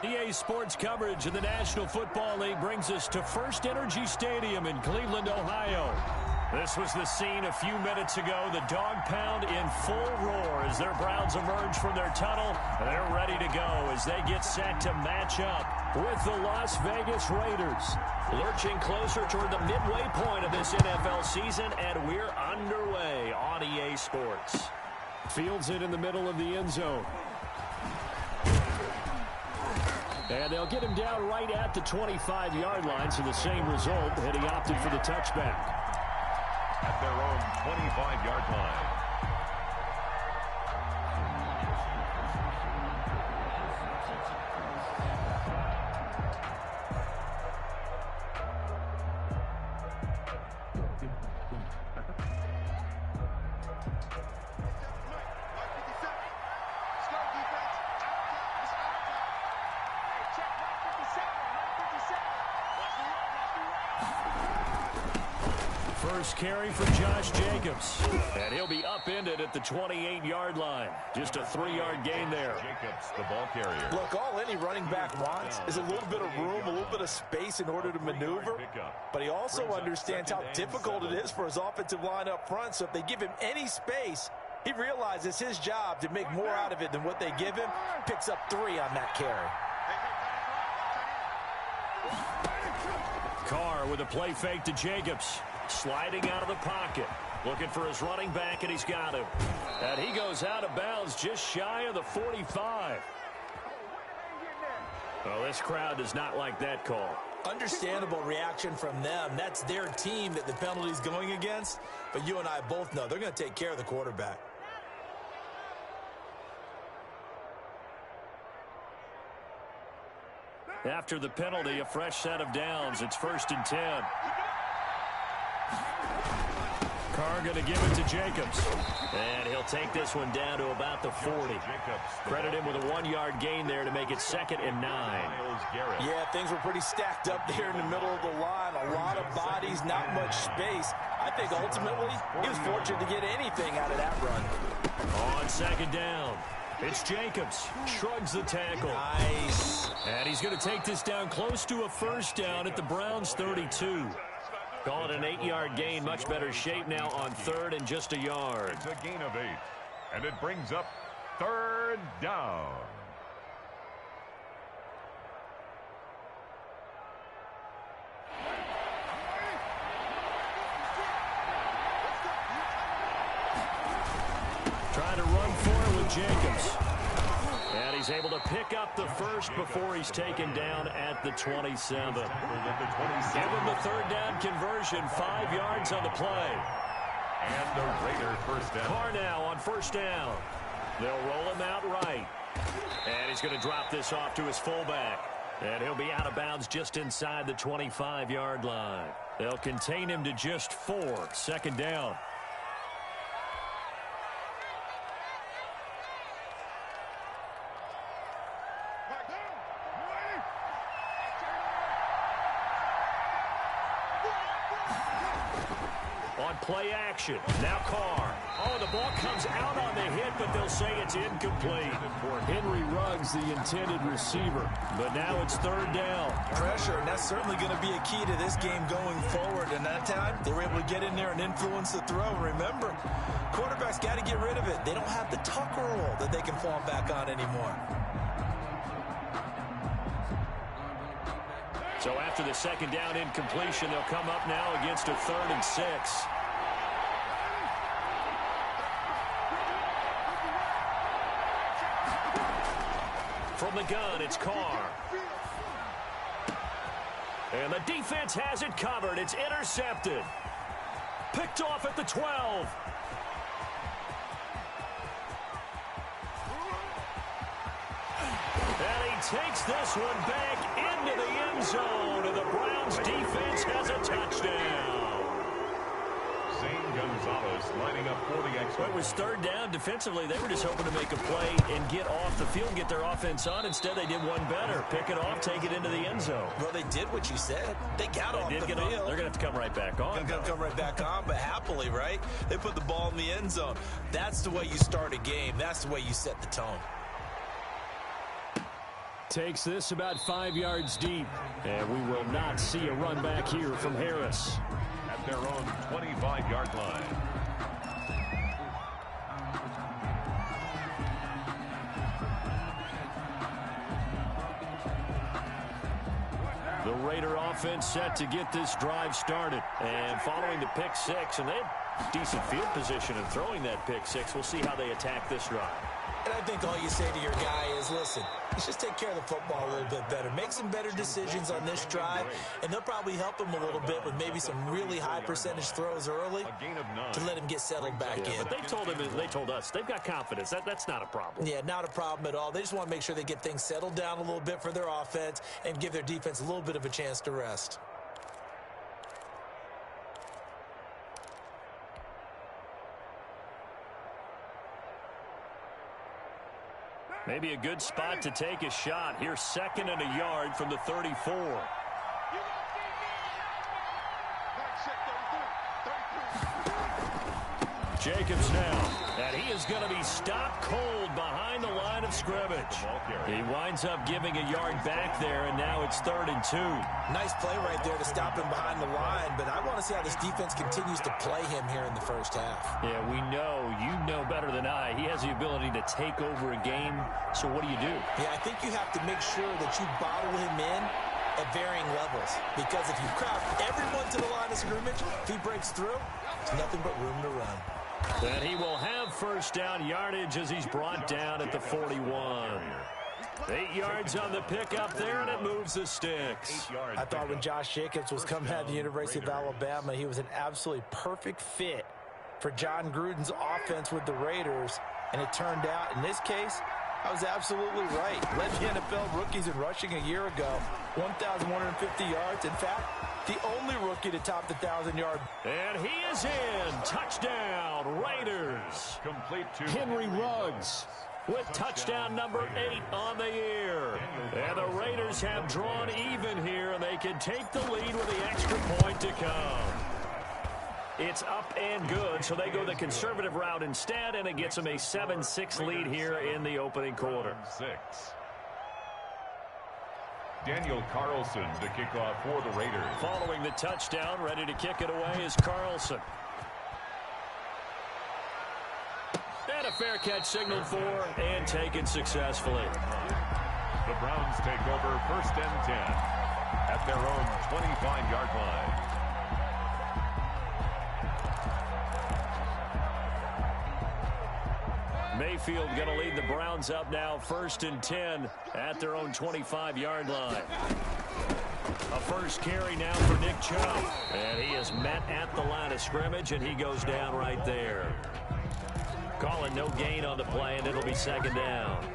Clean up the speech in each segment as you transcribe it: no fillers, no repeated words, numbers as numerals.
EA Sports coverage of the National Football League brings us to First Energy Stadium in Cleveland, Ohio. This was the scene a few minutes ago. The dog pound in full roar as their Browns emerge from their tunnel. They're ready to go as they get set to match up with the Las Vegas Raiders. Lurching closer toward the midway point of this NFL season, and we're underway on EA Sports. Fields it in the middle of the end zone. And they'll get him down right at the 25-yard line, so the same result, and he opted for the touchback. At their own 25-yard line. First carry for Josh Jacobs. And he'll be upended at the 28-yard line. Just a 3-yard gain there. Jacobs, the ball carrier. Look, all any running back wants is a little bit of room, a little bit of space in order to maneuver. But he also understands how difficult it is for his offensive line up front. So if they give him any space, he realizes his job to make more out of it than what they give him. Picks up 3 on that carry. Carr with a play fake to Jacobs. Sliding out of the pocket. Looking for his running back, and he's got him. And he goes out of bounds just shy of the 45. Well, this crowd does not like that call. Understandable reaction from them. That's their team that the penalty's going against. But you and I both know they're going to take care of the quarterback. After the penalty, a fresh set of downs. It's 1st and 10. Carr going to give it to Jacobs. And he'll take this one down to about the 40. Credit him with a 1-yard gain there to make it 2nd and 9. Yeah, things were pretty stacked up there in the middle of the line. A lot of bodies, not much space. I think ultimately he was fortunate to get anything out of that run. On 2nd down, it's Jacobs. Shrugs the tackle. Nice. And he's going to take this down close to a 1st down at the Browns' 32. Call it an 8-yard gain. Much better shape now on 3rd and just a yard. It's a gain of 8. And it brings up 3rd down. Trying to run for it with Jacobs. And he's able to pick up the 1st before he's taken down at the 27. Give him the 3rd down conversion. 5 yards on the play. And the Raider 1st down. Carr now on 1st down. They'll roll him out right. And he's going to drop this off to his fullback. And he'll be out of bounds just inside the 25-yard line. They'll contain him to just 4. 2nd down. Play action. Now Carr. Oh, the ball comes out on the hit, but they'll say it's incomplete. Henry Ruggs, the intended receiver. But now it's 3rd down. Pressure, and that's certainly going to be a key to this game going forward. And that time, they were able to get in there and influence the throw. Remember, quarterbacks got to get rid of it. They don't have the Tucker rule that they can fall back on anymore. So after the 2nd down incompletion, they'll come up now against a 3rd and 6. From the gun, it's Carr. And the defense has it covered. It's intercepted. Picked off at the 12. And he takes this one back into the end zone. And the Browns defense has a touchdown. Gonzalez lining up for the extra. It was 3rd down. Defensively, they were just hoping to make a play and get off the field and get their offense on. Instead, they did one better. Pick it off, take it into the end zone. Well, they did what you said. They got off the field. They're going to have to come right back on. They're going to come right back on, but happily, right? They put the ball in the end zone. That's the way you start a game. That's the way you set the tone. Takes this about 5 yards deep. And we will not see a run back here from Harris. At their own 25-yard line. The Raider offense set to get this drive started. And following the pick six, and they had decent field position in throwing that pick six. We'll see how they attack this drive. And I think all you say to your guy is, listen, let's just take care of the football a little bit better. Make some better decisions on this drive, and they'll probably help him a little bit with maybe some really high percentage throws early to let him get settled back in. But they told us they've got confidence. That's not a problem. Yeah, not a problem at all. They just want to make sure they get things settled down a little bit for their offense and give their defense a little bit of a chance to rest. Maybe a good spot to take a shot. Here's 2nd and a yard from the 34. Jacobs now, and he is going to be stopped cold behind the line of scrimmage. He winds up giving a yard back there, and now it's 3rd and 2. Nice play right there to stop him behind the line, but I want to see how this defense continues to play him here in the first half. Yeah, you know better than I. He has the ability to take over a game, so what do you do? Yeah, I think you have to make sure that you bottle him in at varying levels, because if you crowd everyone to the line of scrimmage, if he breaks through, there's nothing but room to run. And he will have first down yardage as he's brought down at the 41. 8 yards on the pickup there, and it moves the sticks. I thought when Josh Jacobs was coming out of the University of Alabama, he was an absolutely perfect fit for John Gruden's offense with the Raiders, and it turned out, in this case, I was absolutely right. Led the NFL rookies in rushing a year ago, 1,150 yards. In fact, the only rookie to top the 1,000-yard. And he is in. Touchdown, Raiders. Complete to Henry Ruggs with touchdown number 8 on the year. And the Raiders have drawn even here, and they can take the lead with the extra point to come. It's up and good, so they go the conservative route instead, and it gets them a 7-6 lead here in the opening quarter. 6. Daniel Carlson to kick off for the Raiders. Following the touchdown, ready to kick it away is Carlson. And a fair catch signaled for and taken successfully. The Browns take over 1st and 10 at their own 25-yard line. Mayfield going to lead the Browns up now, 1st and 10 at their own 25-yard line. A first carry now for Nick Chubb. And he is met at the line of scrimmage, and he goes down right there. Calling no gain on the play, and it'll be 2nd down.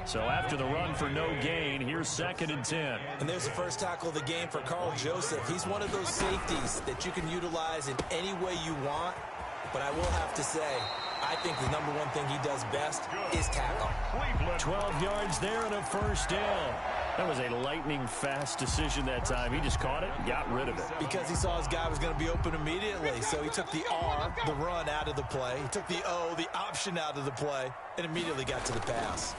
So after the run for no gain, here's 2nd and 10. And there's the first tackle of the game for Carl Joseph. He's one of those safeties that you can utilize in any way you want. But I will have to say, I think the number one thing he does best is tackle. 12 yards there and a first down. That was a lightning-fast decision that time. He just caught it and got rid of it. Because he saw his guy was going to be open immediately. So he took the R, the run, out of the play. He took the O, the option, out of the play, and immediately got to the pass.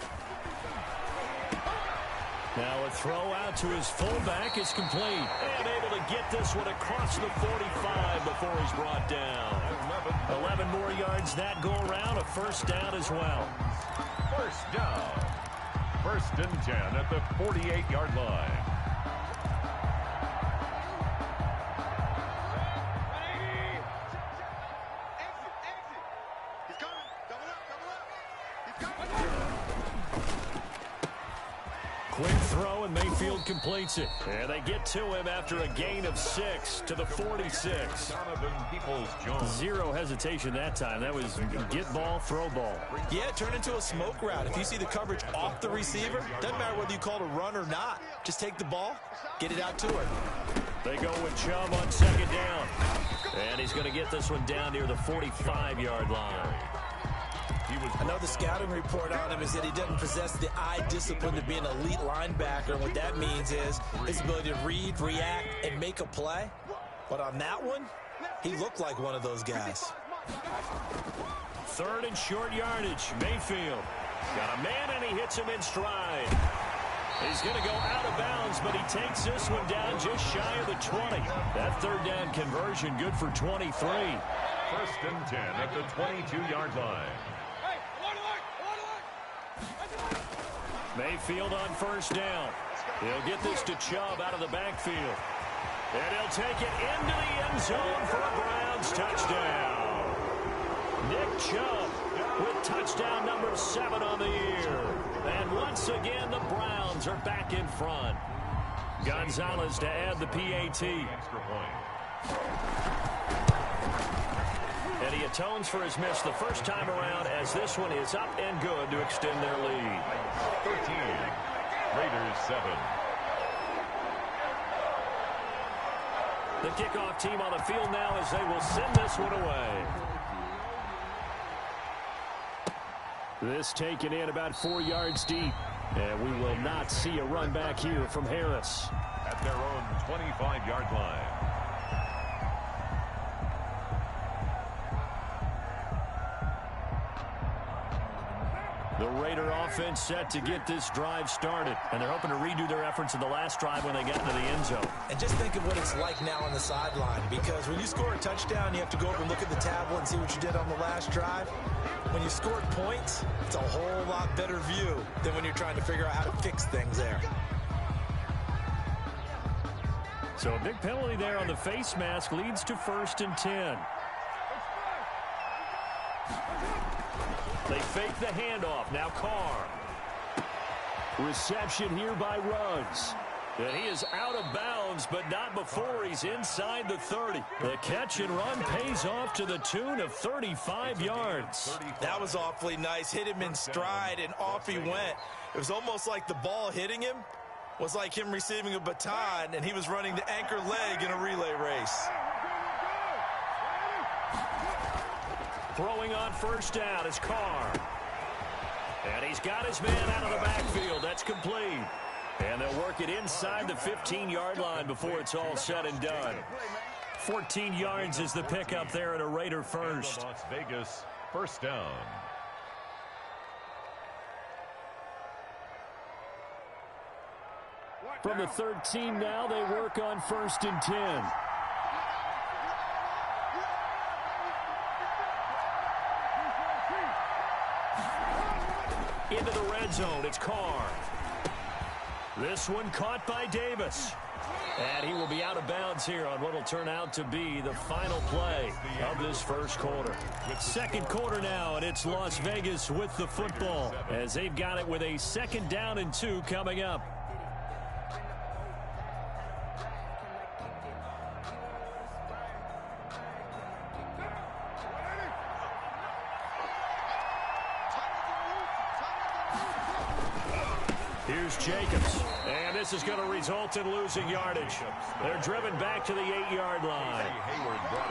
Now a throw out to his fullback is complete. And able to get this one across the 45 before he's brought down. 11 more yards that go around. A first down as well. First down. 1st and 10 at the 48-yard line. Quick throw, and Mayfield completes it. And they get to him after a gain of 6 to the 46. Zero hesitation that time. That was get ball, throw ball. Yeah, turn into a smoke route. If you see the coverage off the receiver, doesn't matter whether you call it a run or not. Just take the ball, get it out to her. They go with Chubb on 2nd down. And he's going to get this one down near the 45-yard line. I know the scouting report on him is that he doesn't possess the eye discipline to be an elite linebacker. And what that means is his ability to read, react, and make a play. But on that one, he looked like one of those guys. 3rd and short yardage. Mayfield got a man, and he hits him in stride. He's going to go out of bounds, but he takes this one down just shy of the 20. That third down conversion good for 23. First and 10 at the 22-yard line. Mayfield on first down. He'll get this to Chubb out of the backfield. And he'll take it into the end zone for a Browns touchdown. Nick Chubb with touchdown number 7 on the year. And once again, the Browns are back in front. Gonzalez to add the PAT. Extra point. And he atones for his miss the first time around as this one is up and good to extend their lead. 13. Raiders 7. The kickoff team on the field now as they will send this one away. This taken in about 4 yards deep. And we will not see a run back here from Harris. At their own 25-yard line. The Raider offense set to get this drive started. And they're hoping to redo their efforts in the last drive when they got into the end zone. And just think of what it's like now on the sideline. Because when you score a touchdown, you have to go over and look at the tablet and see what you did on the last drive. When you scored points, it's a whole lot better view than when you're trying to figure out how to fix things there. So a big penalty there on the face mask leads to 1st and 10. They fake the handoff. Now Carr. Reception here by Ruggs. And he is out of bounds, but not before he's inside the 30. The catch and run pays off to the tune of 35 yards. That was awfully nice. Hit him in stride, and off he went. It was almost like the ball hitting him was like him receiving a baton, and he was running the anchor leg in a relay race. Throwing on first down is Carr. And he's got his man out of the backfield. That's complete. And they'll work it inside the 15-yard line before it's all said and done. 14 yards is the pickup there at a Raider first. Las Vegas, first down. From the 13 now, they work on 1st and 10. Into the red zone, it's Carr. This one caught by Davis. And he will be out of bounds here on what will turn out to be the final play of this first quarter. Second quarter now, and it's Las Vegas with the football as they've got it with a 2nd down and 2 coming up. Here's Jacobs, and this is going to result in losing yardage. They're driven back to the 8-yard line.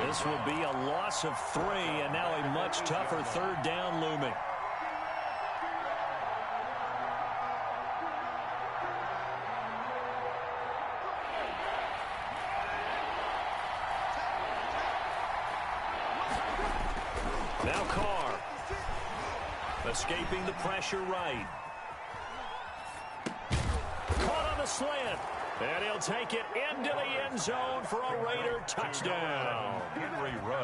This will be a loss of 3, and now a much tougher 3rd down looming. Now Carr, escaping the pressure right. Slant, and he'll take it into the end zone for a Raider touchdown.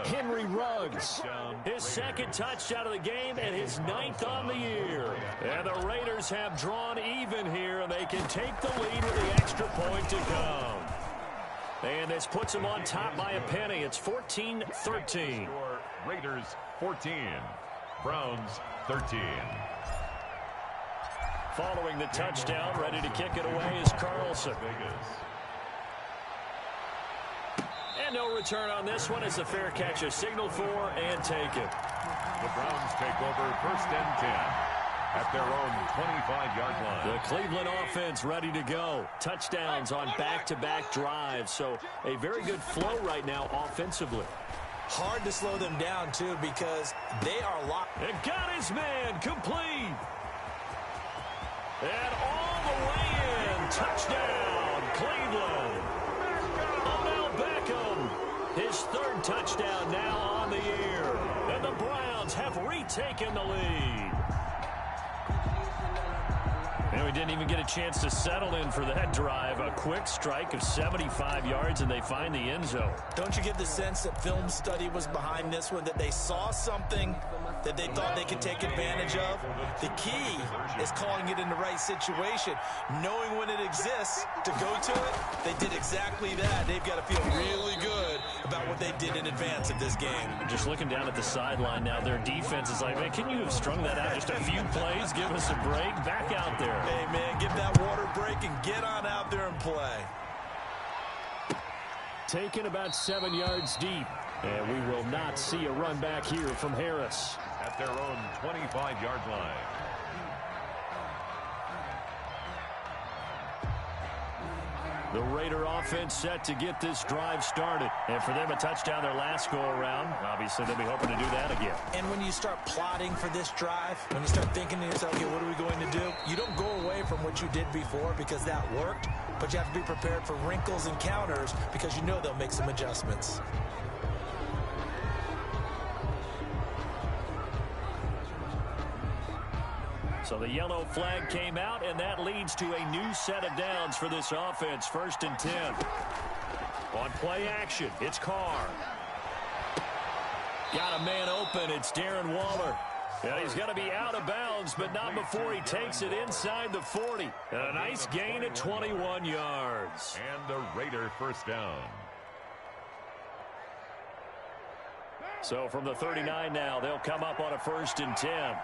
Henry Ruggs, his 2nd touchdown of the game and his 9th on the year. And the Raiders have drawn even here, and they can take the lead with the extra point to come. And this puts them on top by a penny. It's 14-13. Raiders 14, Browns 13. Following the touchdown, ready to kick it away is Carlson. And no return on this one as the fair catch is signaled for and taken. The Browns take over 1st and 10 at their own 25-yard line. The Cleveland offense ready to go. Touchdowns on back-to-back drives, so a very good flow right now offensively. Hard to slow them down, too, because they are locked. And got his man complete. And all the way in. Touchdown, Cleveland. Odell Beckham. His 3rd touchdown now on the year. And the Browns have retaken the lead. And we didn't even get a chance to settle in for that drive. A quick strike of 75 yards, and they find the end zone. Don't you get the sense that film study was behind this one, that they saw something that they thought they could take advantage of? The key is calling it in the right situation, knowing when it exists to go to it. They did exactly that. They've got to feel really good about what they did in advance of this game. Just looking down at the sideline now, their defense is like, man, can you have strung that out just a few plays? Give us a break. Back out there. Hey, man, give that water break and get on out there and play. Taken about 7 yards deep. And we will not see a run back here from Harris. At their own 25-yard line. The Raider offense set to get this drive started. And for them, a touchdown their last go-around. Obviously, they'll be hoping to do that again. And when you start plotting for this drive, when you start thinking to yourself, okay, what are we going to do? You don't go away from what you did before because that worked, but you have to be prepared for wrinkles and counters because you know they'll make some adjustments. So the yellow flag came out, and that leads to a new set of downs for this offense. 1st and 10. On play action, it's Carr. Got a man open. It's Darren Waller. And he's going to be out of bounds, but not before he takes it inside the 40. And a nice gain at 21 yards. And the Raider first down. So from the 39 now, they'll come up on a 1st and 10.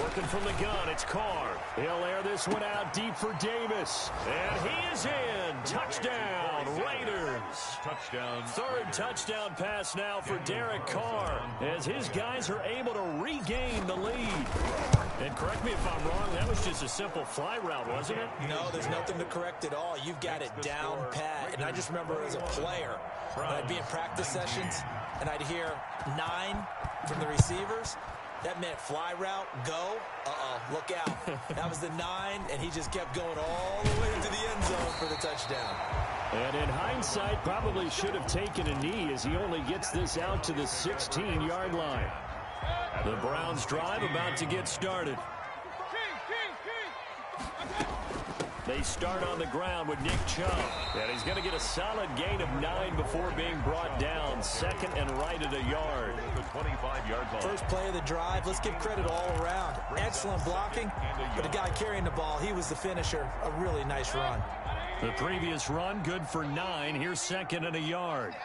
Working from the gun, it's Carr. He'll air this one out deep for Davis. And he is in. Touchdown, Raiders. Touchdown. 3rd touchdown pass now for Derek Carr as his guys are able to regain the lead. And correct me if I'm wrong, that was just a simple fly route, wasn't it? No, there's nothing to correct at all. You've got it down pat. And I just remember as a player, when I'd be in practice sessions and I'd hear 9 from the receivers. That meant fly route, go, look out. That was the 9, and he just kept going all the way into the end zone for the touchdown. And in hindsight, probably should have taken a knee as he only gets this out to the 16-yard line. The Browns drive about to get started. They start on the ground with Nick Chubb. And he's going to get a solid gain of 9 before being brought down. 2nd and right at a yard. The 25-yard line. First play of the drive. Let's give credit all around. Excellent blocking. But the guy carrying the ball, he was the finisher. A really nice run. The previous run, good for 9. Here's 2nd and a yard.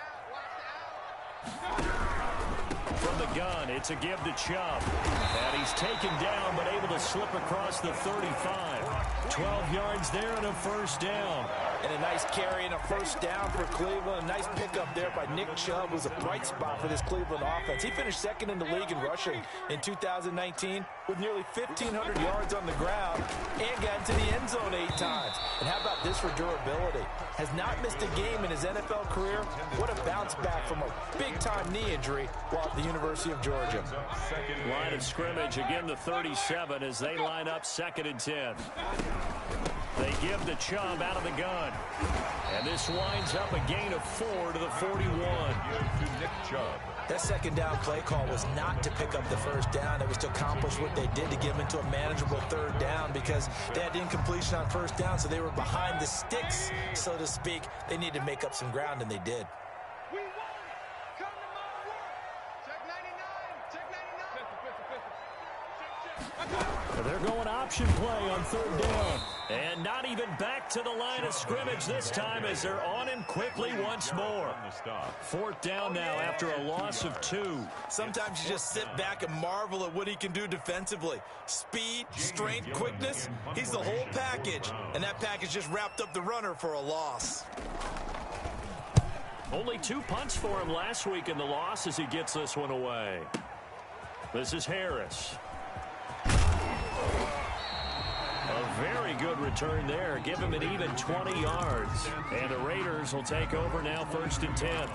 From the gun, it's a give to Chubb. And he's taken down, but able to slip across the 35. 12 yards there and a 1st down. And a nice carry and a 1st down for Cleveland. A nice pickup there by Nick Chubb. Was a bright spot for this Cleveland offense. He finished 2nd in the league in rushing in 2019 with nearly 1,500 yards on the ground and got into the end zone 8 times. And how about this for durability? Has not missed a game in his NFL career. What a bounce back from a big-time knee injury while at the University of Georgia. Line of scrimmage, again the 37 as they line up 2nd and 10. They give to Chubb out of the gun. And this winds up a gain of 4 to the 41. To Nick Chubb. That 2nd down play call was not to pick up the 1st down. It was to accomplish what they did to get them into a manageable 3rd down because they had incompletion on 1st down, so they were behind the sticks, so to speak. They needed to make up some ground, and they did. They're going option play on 3rd down. And not even back to the line of scrimmage this time as they're on him quickly once more. 4th down now after a loss of 2. Sometimes you just sit back and marvel at what he can do defensively. Speed, strength, quickness, he's the whole package. And that package just wrapped up the runner for a loss. Only 2 punts for him last week in the loss as he gets this one away. This is Harris. A very good return there. Give him an even 20 yards. And the Raiders will take over now 1st and 10.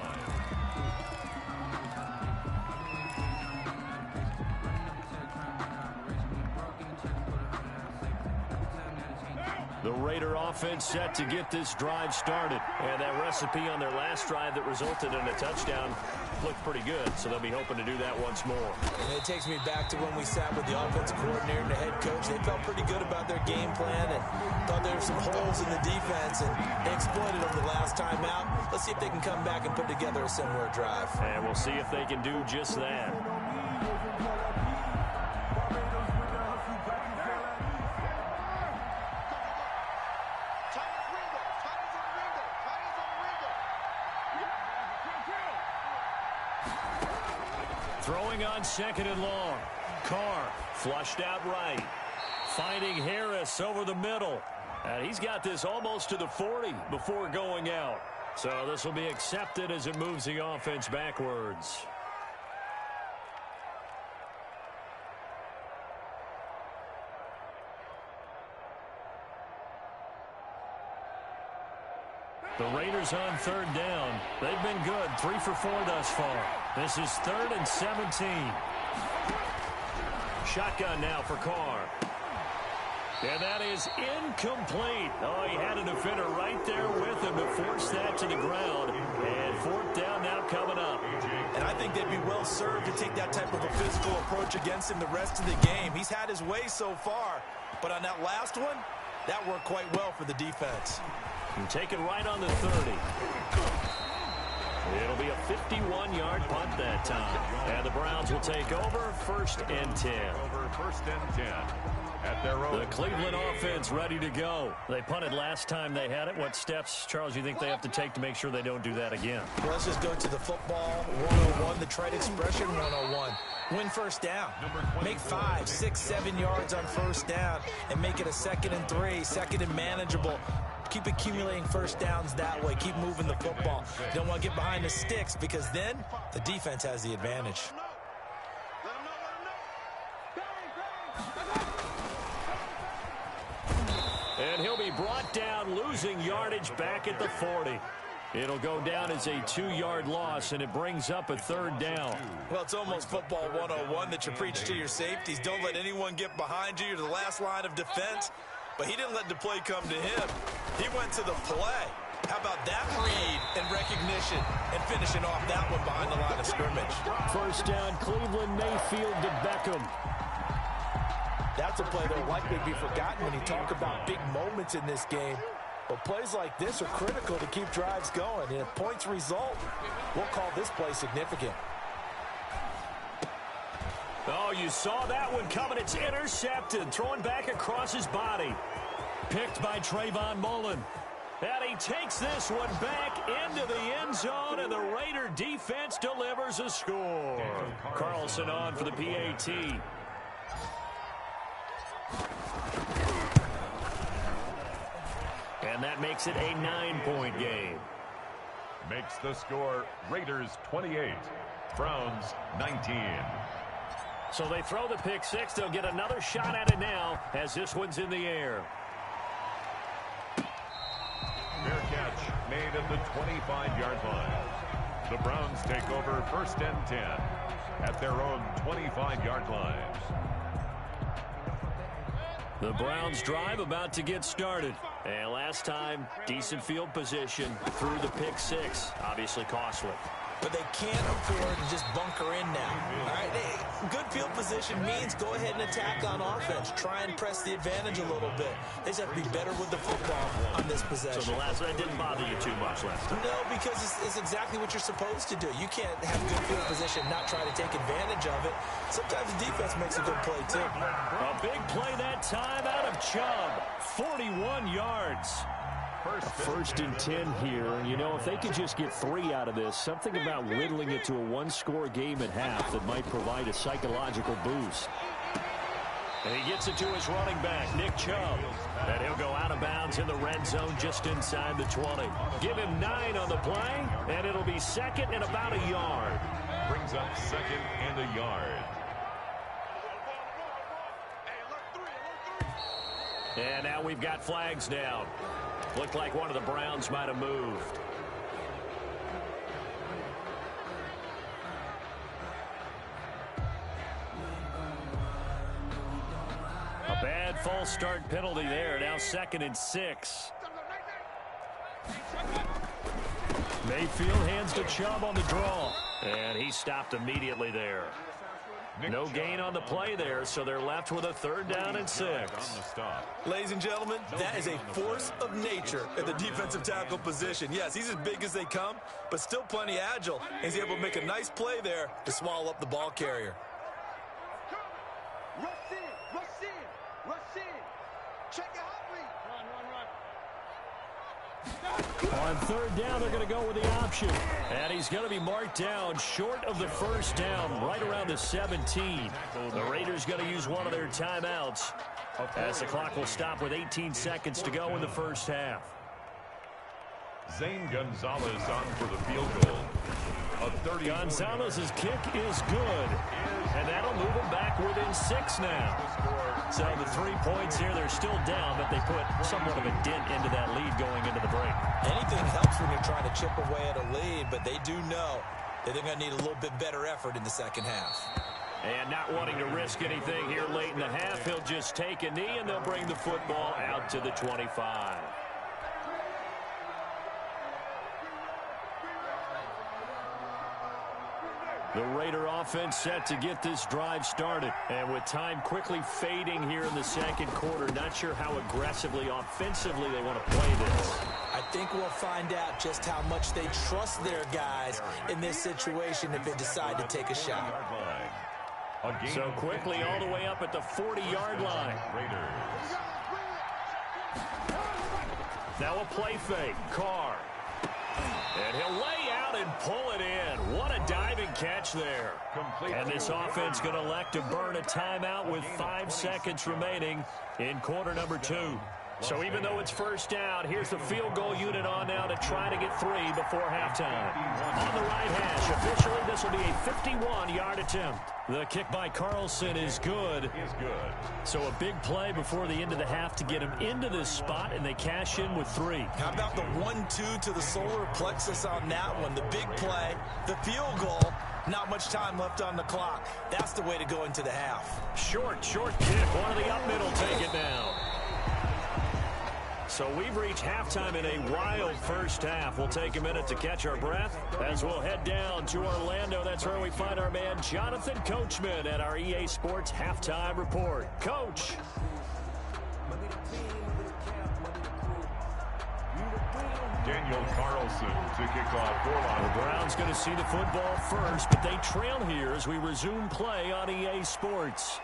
The Raider offense set to get this drive started. And that recipe on their last drive that resulted in a touchdown looked pretty good, so they'll be hoping to do that once more. And it takes me back to when we sat with the offensive coordinator and the head coach. They felt pretty good about their game plan and thought there were some holes in the defense, and they exploited them the last time out. Let's see if they can come back and put together a similar drive. And we'll see if they can do just that. Throwing on second and long. Carr flushed out right. Finding Harris over the middle. And he's got this almost to the 40 before going out. So this will be accepted as it moves the offense backwards. The Raiders on third down. They've been good. 3 for 4 thus far. This is 3rd and 17. Shotgun now for Carr. And that is incomplete. Oh, he had a defender right there with him to force that to the ground. And 4th down now coming up. And I think they'd be well served to take that type of a physical approach against him the rest of the game. He's had his way so far. But on that last one, that worked quite well for the defense. And take it right on the 30. It'll be a 51-yard punt that time. And the Browns will take over 1st and 10. Over 1st and 10. At their own. The Cleveland offense ready to go. They punted last time they had it. What steps, Charles, you think they have to take to make sure they don't do that again? Well, let's just go to the football 101, the trite expression 101. Win first down. Make 5, 6, 7 yards on first down and make it a 2nd and 3, 2nd and manageable. Keep accumulating first downs that way. Keep moving the football. You don't want to get behind the sticks because then the defense has the advantage. And he'll be brought down, losing yardage back at the 40. It'll go down as a 2-yard loss, and it brings up a 3rd down. Well, it's almost football 101 that you preach to your safeties. Don't let anyone get behind you. You're the last line of defense. But he didn't let the play come to him. He went to the play. How about that read and recognition and finishing off that one behind the line of scrimmage? First down, Cleveland, Mayfield to Beckham. That's a play that will likely be forgotten when you talk about big moments in this game. But plays like this are critical to keep drives going. And if points result, we'll call this play significant. Oh, you saw that one coming. It's intercepted. Throwing back across his body. Picked by Trayvon Mullen. And he takes this one back into the end zone, and the Raider defense delivers a score. Carlson on for the PAT. And that makes it a 9-point game. Makes the score Raiders 28, Browns 19. So they throw the pick six. They'll get another shot at it now as this one's in the air. Fair catch made at the 25-yard line. The Browns take over 1st and 10 at their own 25-yard line. The Browns drive about to get started. And last time, decent field position through the pick six. Obviously costly. But they can't afford to just bunker in now. All right, good field position means go ahead and attack on offense. Try and press the advantage a little bit. They just have to be better with the football on this possession. So the last one didn't bother you too much last time? No, because it's exactly what you're supposed to do. You can't have good field position, not try to take advantage of it. Sometimes the defense makes a good play, too. A big play that time out of Chubb. 41 yards. First and 10 here. And, you know, if they could just get 3 out of this, something about whittling it to a one-score game at half that might provide a psychological boost. And he gets it to his running back, Nick Chubb. And he'll go out of bounds in the red zone just inside the 20. Give him 9 on the play, and it'll be 2nd and about a yard. Brings up 2nd and a yard. And now we've got flags down. Looked like one of the Browns might have moved. A bad false start penalty there. Now 2nd and 6. Mayfield hands to Chubb on the draw. And he stopped immediately there. No gain on the play there, so they're left with a 3rd down and 6. Ladies and gentlemen, that is a force of nature at the defensive tackle position. Yes, he's as big as they come, but still plenty agile. He's able to make a nice play there to swallow up the ball carrier. Rush in. Check your hot read. On 3rd down, they're going to go with the option. And he's going to be marked down short of the 1st down, right around the 17. The Raiders going to use one of their timeouts as the clock will stop with 18 seconds to go in the 1st half. Zane Gonzalez on for the field goal. Gonzalez's kick is good, and that'll move them back within 6 now. So the 3 points here, they're still down, but they put somewhat of a dent into that lead going into the break. Anything helps when you're trying to chip away at a lead, but they do know that they're going to need a little bit better effort in the 2nd half. And not wanting to risk anything here late in the half, he'll just take a knee, and they'll bring the football out to the 25. The Raider offense set to get this drive started. And with time quickly fading here in the 2nd quarter, not sure how aggressively, offensively they want to play this. I think we'll find out just how much they trust their guys in this situation if they decide to take a shot. So quickly all the way up at the 40-yard line. Now a play fake. Carr. And he'll lay out and pull it in. What a diving catch there. And this offense going to elect to burn a timeout with 5 seconds remaining in quarter number 2. So even though it's 1st down, here's the field goal unit on now to try to get 3 before halftime. On the right hash, officially this will be a 51-yard attempt. The kick by Carlson is good. So a big play before the end of the half to get him into this spot, and they cash in with 3. How about the 1-2 to the solar plexus on that one? The big play, the field goal, not much time left on the clock. That's the way to go into the half. Short kick. One of the up middle take it down. So we've reached halftime in a wild 1st half. We'll take a minute to catch our breath as we'll head down to Orlando. That's where we find our man Jonathan Coachman at our EA Sports Halftime Report. Coach. Daniel Carlson to kick off for The Browns going to see the football first, but they trail here as we resume play on EA Sports.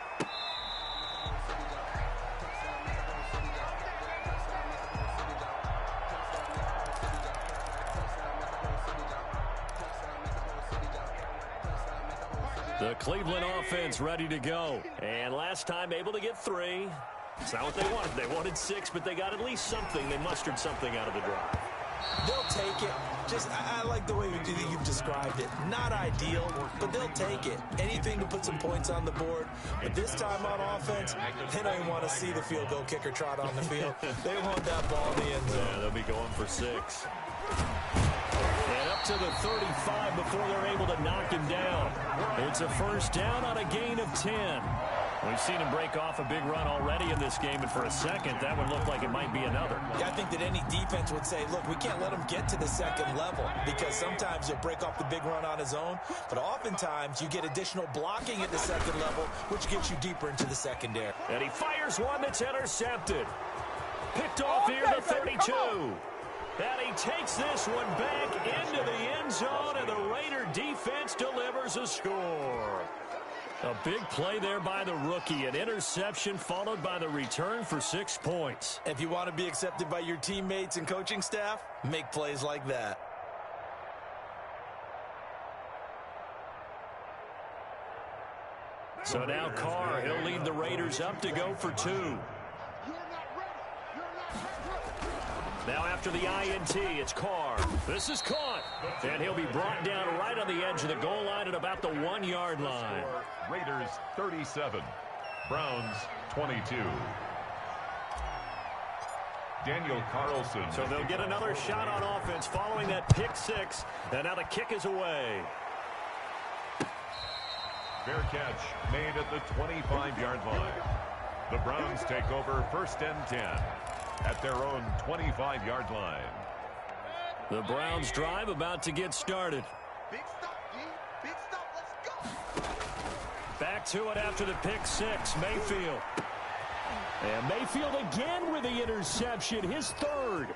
The Cleveland offense ready to go. And last time able to get 3. It's not what they wanted. They wanted 6, but they got at least something. They mustered something out of the drive. They'll take it. I like the way you've described it. Not ideal, but they'll take it. Anything to put some points on the board. But this time on offense, they don't even want to see the field goal kicker trot on the field. They want that ball in the end zone. Yeah, they'll be going for 6. And up to the 35 before they're able to knock him down. It's a 1st down on a gain of 10. We've seen him break off a big run already in this game, and for a second, that would look like it might be another. Yeah, I think that any defense would say, look, we can't let him get to the 2nd level, because sometimes he'll break off the big run on his own, but oftentimes you get additional blocking at the 2nd level, which gets you deeper into the secondary. And he fires one that's intercepted. Picked off here to 32. And he takes this one back into the end zone, and the Raider defense delivers a score. A big play there by the rookie. An interception followed by the return for 6 points. If you want to be accepted by your teammates and coaching staff, make plays like that. So now Carr, he'll lead the Raiders up to go for 2. Now after the INT, it's Carr. This is caught. And he'll be brought down right on the edge of the goal line at about the 1-yard line. Raiders 37, Browns 22. Daniel Carlson. So they'll get another shot on offense following that pick 6. And now the kick is away. Fair catch made at the 25-yard line. The Browns take over 1st and 10 at their own 25-yard line. The Browns drive about to get started. Big stop. Let's go. Back to it after the pick six. Mayfield. And Mayfield again with the interception, his third.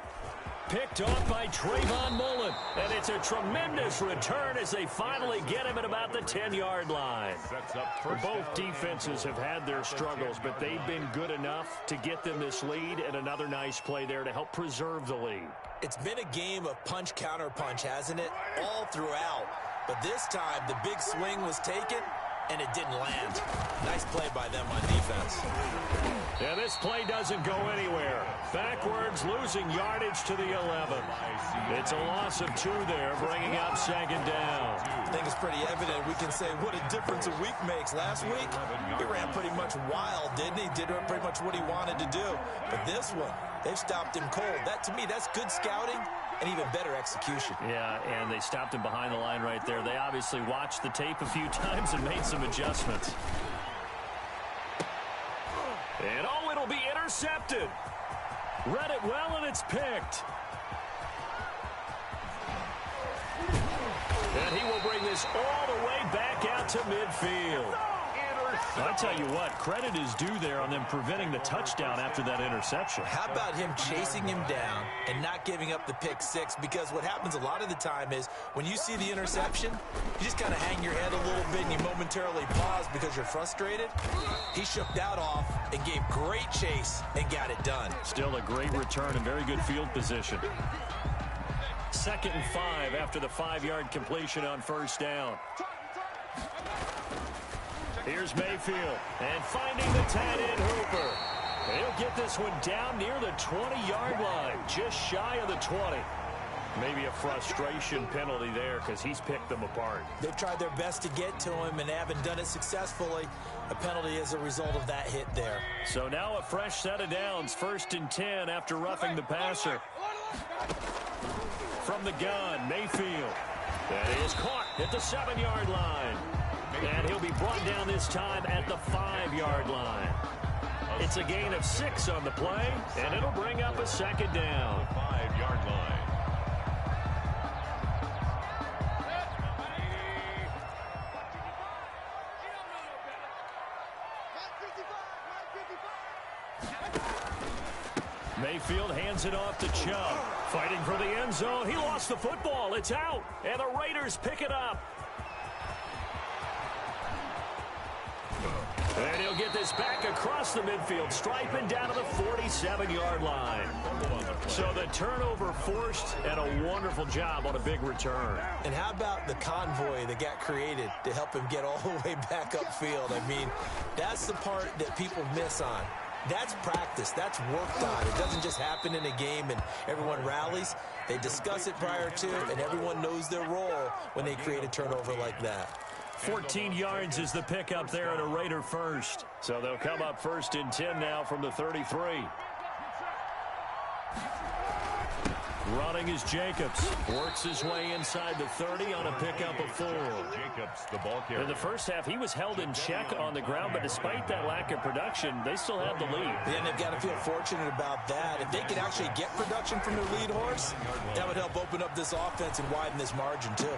Picked off by Trayvon Mullen. And it's a tremendous return as they finally get him at about the 10-yard line. Both defenses have had their struggles, but they've been good enough to get them this lead, and another nice play there to help preserve the lead. It's been a game of punch, counter punch, hasn't it? All throughout. But this time, the big swing was taken, and it didn't land. Nice play by them on defense. Yeah, this play doesn't go anywhere. Backwards, losing yardage to the 11. It's a loss of 2 there, bringing up second down. I think it's pretty evident. We can say what a difference a week makes. Last week, he ran pretty much wild, didn't he? Did pretty much what he wanted to do. But this one, they've stopped him cold. That, to me, that's good scouting and even better execution. Yeah, and they stopped him behind the line right there. They obviously watched the tape a few times and made some adjustments. And oh, it'll be intercepted. Read it well, and it's picked. And he will bring this all the way back out to midfield. I tell you what, credit is due there on them preventing the touchdown after that interception. How about him chasing him down and not giving up the pick six? Because what happens a lot of the time is when you see the interception, you just kind of hang your head a little bit and you momentarily pause because you're frustrated. He shook that off and gave great chase and got it done. Still a great return and very good field position. 2nd and 5 after the 5-yard completion on first down. Here's Mayfield, and finding the tight end Hooper. He'll get this one down near the 20-yard line, just shy of the 20. Maybe a frustration penalty there because he's picked them apart. They've tried their best to get to him and haven't done it successfully. A penalty as a result of that hit there. So now a fresh set of downs, 1st and 10 after roughing the passer. From the gun, Mayfield. That is caught at the 7-yard line. And he'll be brought down this time at the 5-yard line. It's a gain of 6 on the play, and it'll bring up a 2nd down. 5-yard line. Mayfield hands it off to Chubb. Fighting for the end zone. He lost the football. It's out. And the Raiders pick it up. And he'll get this back across the midfield, striping down to the 47-yard line. So the turnover forced, and a wonderful job on a big return. And how about the convoy that got created to help him get all the way back upfield? I mean, that's the part that people miss on. That's practice. That's worked on. It doesn't just happen in a game and everyone rallies. They discuss it prior to, and everyone knows their role when they create a turnover like that. 14 yards is the pickup there at a Raider first. So they'll come up 1st and 10 now from the 33. Running is Jacobs. Works his way inside the 30 on a pickup of 4. Jacobs, the ball carrier. In the first half, he was held in check on the ground, but despite that lack of production, they still have the lead. And they've got to feel fortunate about that. If they could actually get production from their lead horse, that would help open up this offense and widen this margin, too.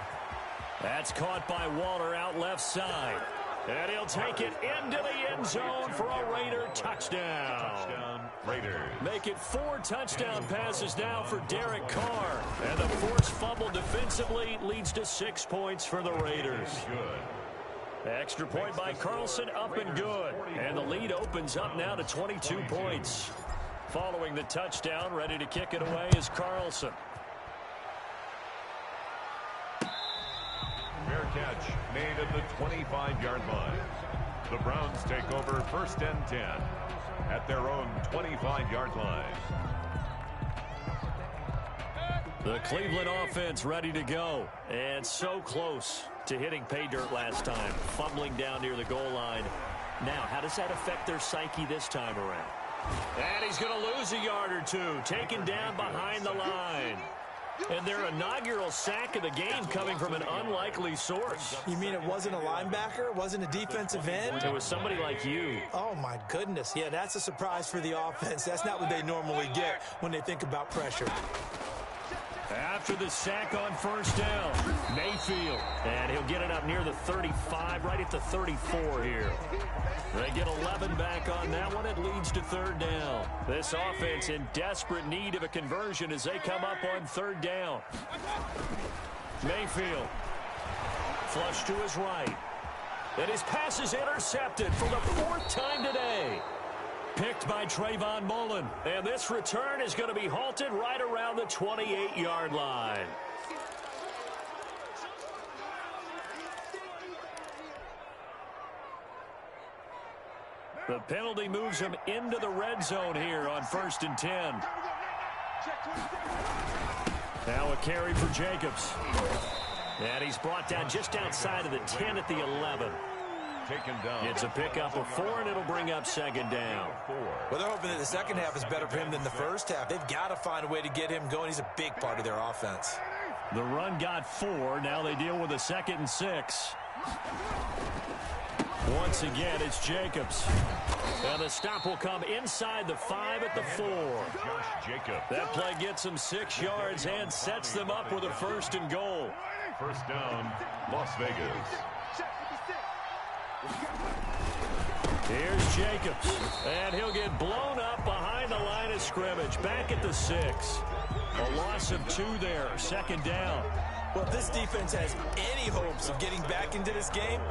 That's caught by Waller out left side. And he'll take it into the end zone for a Raider touchdown. Touchdown, Raiders. Make it 4 touchdown passes now for Derek Carr. And the forced fumble defensively leads to 6 points for the Raiders. Good. Extra point by Carlson, up and good. And the lead opens up now to 22 points. Following the touchdown, ready to kick it away is Carlson. Fair catch made at the 25-yard line. The Browns take over 1st and 10 at their own 25-yard line. The Cleveland offense ready to go. And so close to hitting pay dirt last time. Fumbling down near the goal line. Now, how does that affect their psyche this time around? And he's going to lose a yard or 2. Taken down behind the line. And their inaugural sack of the game coming from an unlikely source. You mean it wasn't a linebacker? It wasn't a defensive end? It was somebody like you. Oh, my goodness. Yeah, that's a surprise for the offense. That's not what they normally get when they think about pressure. After the sack on first down, Mayfield. And he'll get it up near the 35, right at the 34 here. They get 11 back on that one. It leads to third down. This offense in desperate need of a conversion as they come up on third down. Mayfield. Flush to his right. And his pass is intercepted for the fourth time today. Picked by Trayvon Mullen. And this return is going to be halted right around the 28-yard line. The penalty moves him into the red zone here on 1st and 10. Now a carry for Jacobs. And he's brought down just outside of the 10 at the 11. Taken down. It's a pickup of 4, and it'll bring up second down. Well, they're hoping that the second half is better for him than the first half. They've got to find a way to get him going. He's a big part of their offense. The run got 4. Now they deal with a 2nd and 6. Once again, it's Jacobs. And the stop will come inside the 5 at the 4. Josh Jacobs. That play gets them 6 yards and sets them up with a 1st and goal. First down, Las Vegas. Here's Jacobs, and he'll get blown up behind the line of scrimmage. Back at the 6. A loss of 2 there, 2nd down. Well, if this defense has any hopes of getting back into this game,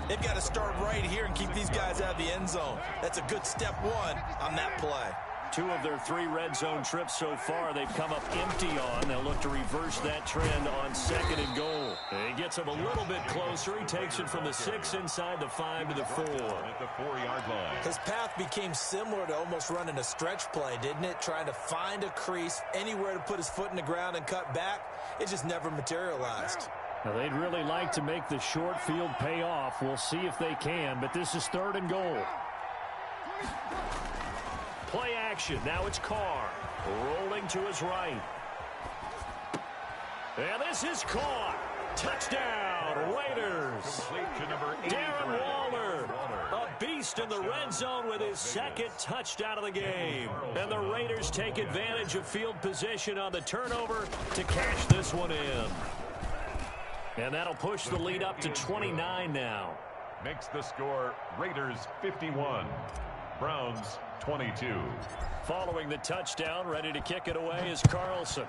they've got to start right here and keep these guys out of the end zone. That's a good step 1 on that play. 2 of their 3 red zone trips so far they've come up empty on. They'll look to reverse that trend on 2nd and goal. He gets him a little bit closer. He takes it from the 6 inside the 5 to the 4. At the 4-yard line. His path became similar to almost running a stretch play, didn't it? Trying to find a crease, anywhere to put his foot in the ground and cut back. It just never materialized. Now, they'd really like to make the short field pay off. We'll see if they can, but this is 3rd and goal. Play action. Now it's Carr. Rolling to his right. And this is caught. Touchdown, Raiders. Darren Waller, a beast in the red zone with his 2nd touchdown of the game. And the Raiders take advantage of field position on the turnover to cash this one in. And that'll push the lead up to 29 now. Makes the score Raiders 51, Browns 22. Following the touchdown, ready to kick it away is Carlson.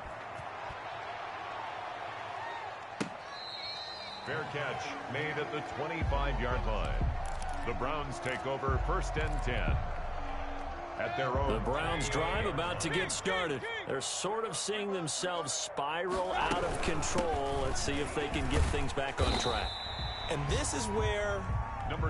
Fair catch made at the 25-yard line. The Browns take over 1st and 10. At their own. The Browns drive about to get started. They're sort of seeing themselves spiral out of control. Let's see if they can get things back on track. And this is where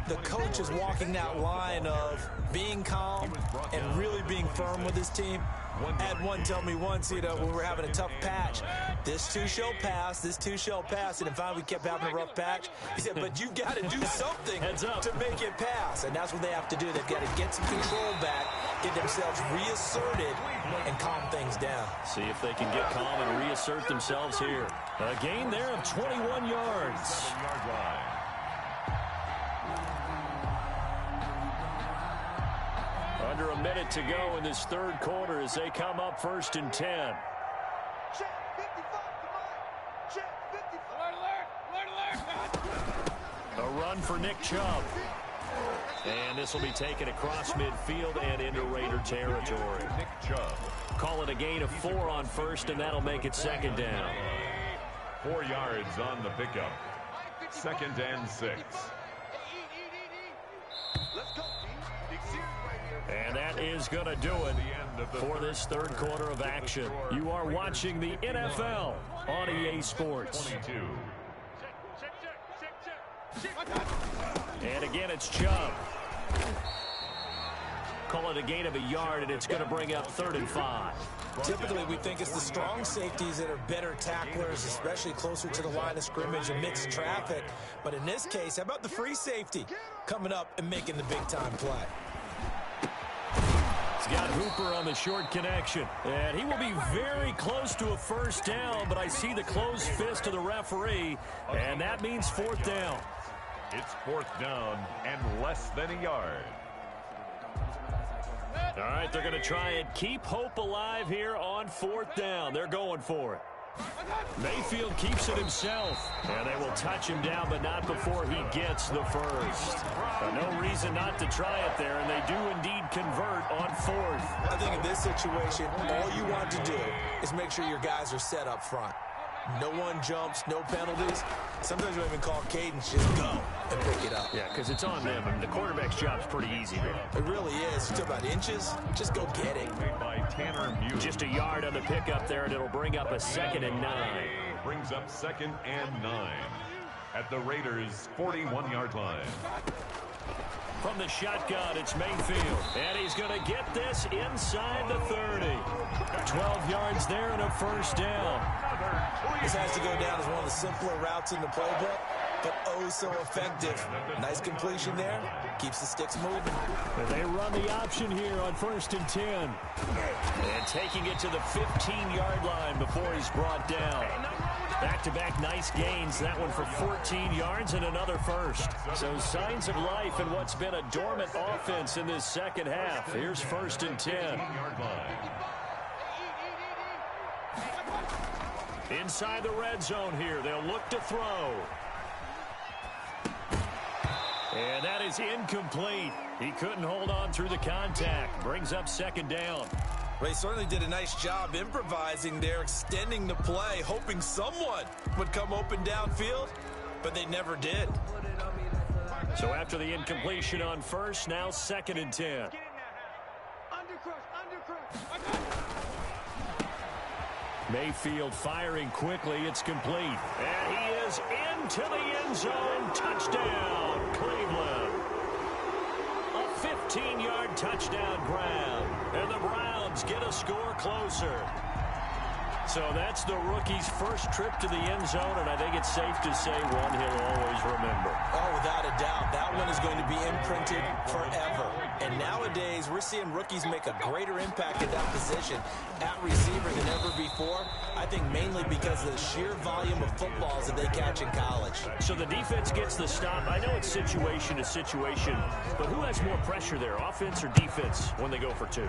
the coach is walking that line of being calm and really being firm with his team. I had one tell me once, when we were having a tough patch, this too shall pass, this too shall pass. And finally we kept having a rough patch. He said, but you've got to do something to make it pass. And that's what they have to do. They've got to get some control back, get themselves reasserted, and calm things down. See if they can get calm and reassert themselves here. A gain there of 21 yards. Under a minute to go in this 3rd quarter as they come up 1st and 10. Check 55, come on. Check 55. A run for Nick Chubb. And this will be taken across midfield and into Raider territory. Nick Chubb. Call it a gain of 4 on 1st, and that'll make it 2nd down. 4 yards on the pickup. 2nd and 6. Let's go, team. And that is going to do it for this 3rd quarter of action. You are watching the NFL on EA Sports. 22. And again, it's Chubb. Call it a gain of a yard, and it's going to bring up 3rd and 5. Typically, we think it's the strong safeties that are better tacklers, especially closer to the line of scrimmage amidst traffic. But in this case, how about the free safety coming up and making the big-time play? He's got Hooper on the short connection. And he will be very close to a 1st down, but I see the closed fist of the referee, and that means 4th down. It's 4th down and less than a yard. All right, they're going to try and keep hope alive here on 4th down. They're going for it. Mayfield keeps it himself, and they will touch him down, but not before he gets the first. No reason not to try it there, and they do indeed convert on fourth. I think in this situation, all you want to do is make sure your guys are set up front. No one jumps, no penalties. Sometimes we even call cadence, just go and pick it up. Yeah, because it's on them, and the quarterback's job's pretty easy there. It really is. You talk about inches, just go get it. Made by Tanner Muse. Just a yard on the pickup there, and it'll bring up a 2nd and 9. Brings up 2nd and 9 at the Raiders' 41-yard line. From the shotgun, it's Mayfield, and he's going to get this inside the 30. 12 yards there and a first down. This has to go down as one of the simpler routes in the playbook, but oh so effective. Nice completion there. Keeps the sticks moving. And they run the option here on 1st and 10. And taking it to the 15-yard line before he's brought down. Back-to-back nice gains. That one for 14 yards and another first. So signs of life in what's been a dormant offense in this second half. Here's 1st and 10. Inside the red zone here. They'll look to throw. And that is incomplete. He couldn't hold on through the contact. Brings up 2nd down. They certainly did a nice job improvising there, extending the play, hoping someone would come open downfield, but they never did. So after the incompletion on first, now 2nd and 10. Mayfield firing quickly. It's complete. And he is into the end zone. Touchdown, Cleveland. A 15-yard touchdown grab. And the Browns get a score closer. So that's the rookie's first trip to the end zone, and I think it's safe to say one he'll always remember. Oh, without a doubt. That one is going to be imprinted forever. And nowadays, we're seeing rookies make a greater impact at that position at receiver than ever before. I think mainly because of the sheer volume of footballs that they catch in college. So the defense gets the stop. I know it's situation to situation, but who has more pressure there, offense or defense, when they go for two?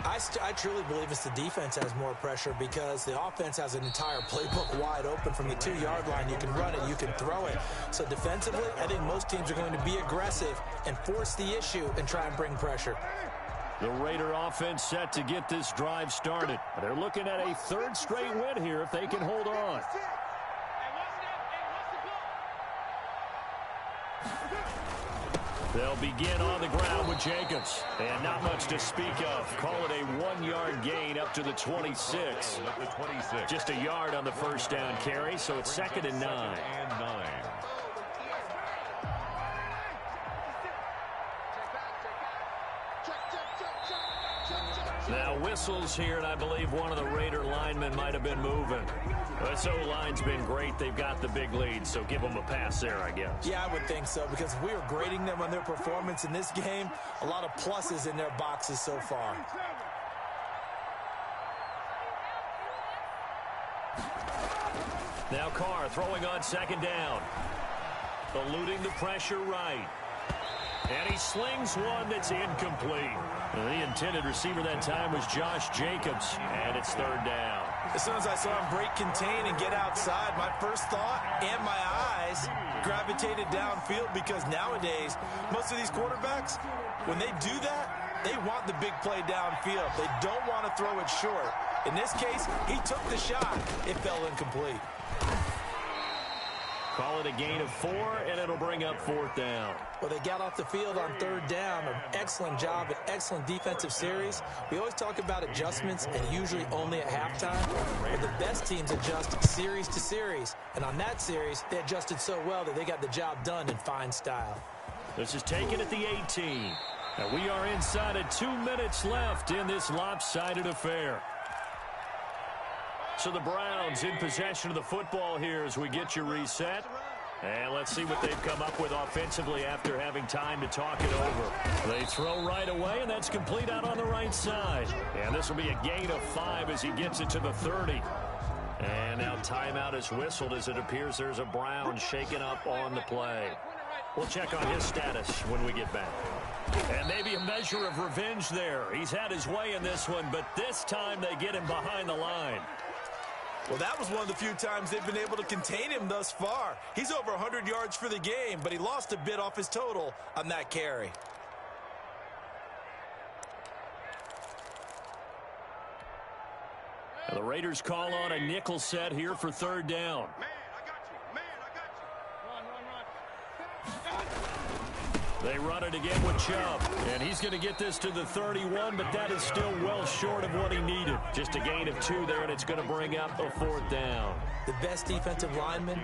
I truly believe it's the defense has more pressure because the offense has an entire playbook wide open from the 2-yard line. You can run it, you can throw it. So defensively, I think most teams are going to be aggressive and force the issue and try and bring pressure. The Raider offense set to get this drive started. They're looking at a 3rd straight win here if they can hold on. They'll begin on the ground with Jacobs. And not much to speak of. Call it a 1-yard gain up to the 26. Just a yard on the first down carry, so it's 2nd and 9. Now whistles here, and I believe one of the Raider linemen might have been moving. This O-line's been great. They've got the big lead, so give them a pass there, I guess. Yeah, I would think so, because if we were grading them on their performance in this game, a lot of pluses in their boxes so far. Now Carr throwing on 2nd down. Eluding the pressure right. And he slings one that's incomplete. The intended receiver that time was Josh Jacobs, and it's 3rd down. As soon as I saw him break contain and get outside, my first thought and my eyes gravitated downfield, because nowadays, most of these quarterbacks, when they do that, they want the big play downfield. They don't want to throw it short. In this case, he took the shot. It fell incomplete. Call it a gain of 4, and it'll bring up 4th down. Well, they got off the field on 3rd down. An excellent job, an excellent defensive series. We always talk about adjustments, and usually only at halftime. But the best teams adjust series to series. And on that series, they adjusted so well that they got the job done in fine style. This is taken at the 18. And we are inside of 2 minutes left in this lopsided affair. So the Browns in possession of the football here as we get you reset. And let's see what they've come up with offensively after having time to talk it over. They throw right away, and that's complete out on the right side. And this will be a gain of 5 as he gets it to the 30. And now timeout is whistled as it appears there's a Brown shaken up on the play. We'll check on his status when we get back. And maybe a measure of revenge there. He's had his way in this one, but this time they get him behind the line. Well, that was one of the few times they've been able to contain him thus far. He's over 100 yards for the game, but he lost a bit off his total on that carry. The Raiders call on a nickel set here for third down. Man, I got you. Man, I got you. Run, run, run. They run it again with Chubb, and he's going to get this to the 31, but that is still well short of what he needed. Just a gain of 2 there, and it's going to bring up a fourth down. The best defensive linemen,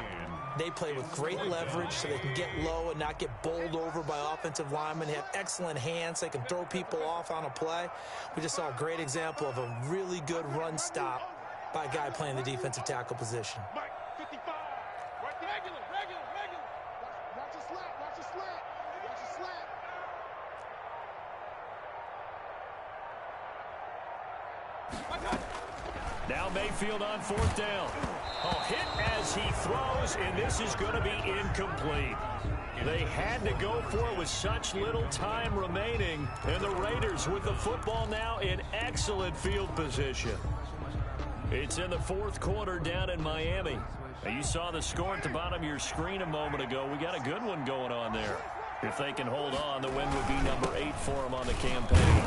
they play with great leverage so they can get low and not get bowled over by offensive linemen. They have excellent hands. They can throw people off on a play. We just saw a great example of a really good run stop by a guy playing the defensive tackle position. Mike, 55. Right there. Regular. Watch your slant. Watch your slant. Watch your slant. Now Mayfield on fourth down. Oh, hit as he throws, and this is going to be incomplete. They had to go for it with such little time remaining, and the Raiders with the football now in excellent field position. It's in the fourth quarter down in Miami. Now, you saw the score at the bottom of your screen a moment ago. We got a good one going on there. If they can hold on, the win would be number 8 for them on the campaign.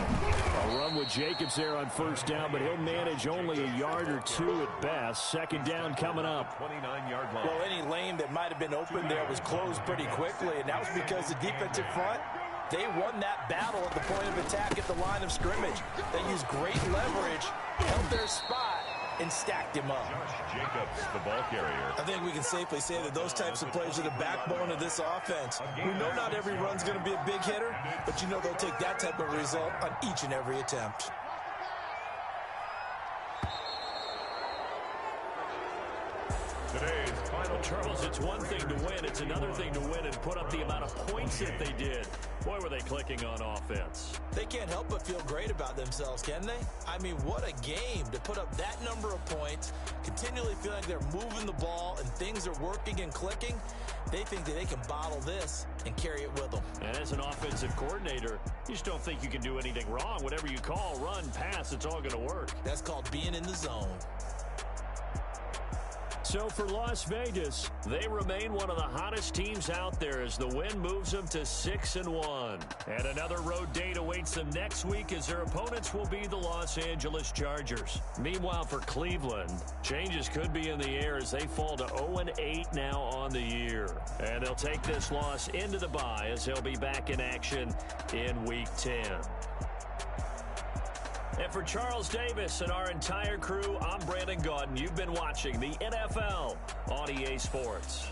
A run with Jacobs there on first down, but he'll manage only a yard or 2 at best. Second down coming up. 29-yard line. Well, any lane that might have been open there was closed pretty quickly, and that was because the defensive front, they won that battle at the point of attack at the line of scrimmage. They used great leverage, held their spot, and stacked him up. Josh Jacobs, the ball carrier. I think we can safely say that those types of plays are the backbone of this offense. We know not every run's going to be a big hitter, but you know they'll take that type of result on each and every attempt. Today's final. Charles, it's one thing to win. It's another thing to win and put up the amount of points that they did. Boy, were they clicking on offense. They can't help but feel great about themselves, can they? I mean, what a game to put up that number of points, continually feel like they're moving the ball and things are working and clicking. They think that they can bottle this and carry it with them. And as an offensive coordinator, you just don't think you can do anything wrong. Whatever you call, run, pass, it's all going to work. That's called being in the zone. So for Las Vegas, they remain one of the hottest teams out there as the win moves them to 6-1. And another road date awaits them next week as their opponents will be the Los Angeles Chargers. Meanwhile, for Cleveland, changes could be in the air as they fall to 0-8 now on the year. And they'll take this loss into the bye as they'll be back in action in Week 10. And for Charles Davis and our entire crew, I'm Brandon Gaudin. You've been watching the NFL on EA Sports.